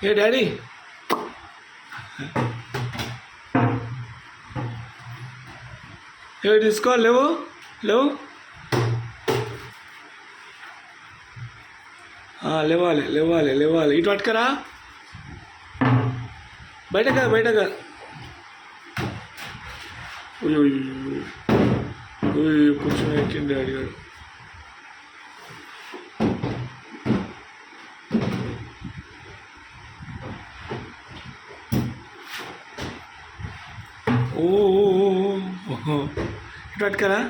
ఏ daddy, ఏ తీసుకో, లేవు లేవు, లేవాలి లేవాలి లేవాలి. ఇటు పట్టుకరా, బయటగా బయటగా. కూర్చొని ఎక్కింది డాడీ గారు. ఓహో, ఇటు పట్టుకరా.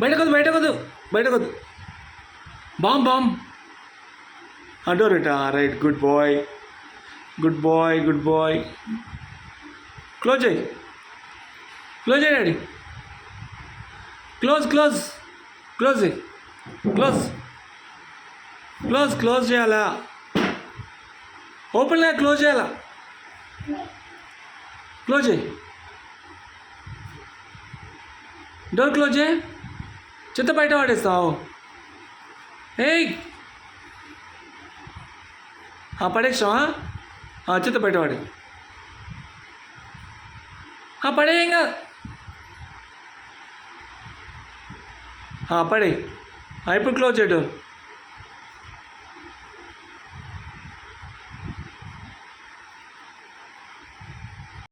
బయటకొద్దు బయటకొద్దు బయటకొద్దు. బామ్ బామ్. డోర్ ఇటా. Right, good boy good boy good boy. Close చేయి, క్లోజ్ చేయి డాడీ. క్లోజ్ క్లోజ్ క్లోజ్ చేయి, క్లోజ్ క్లోజ్ క్లోజ్ చేయాలా? ఓపెన్గా క్లోజ్ చేయాలా? క్లోజ్ చేయి, డోర్ క్లోజ్ చేయి. చెత్త బయట పడేస్తావు. ఏయ్, పడేసావా? చెత్త బయట పడే, పడేయంగా, పడే. ఇప్పుడు క్లోజ్ చేయ డోర్.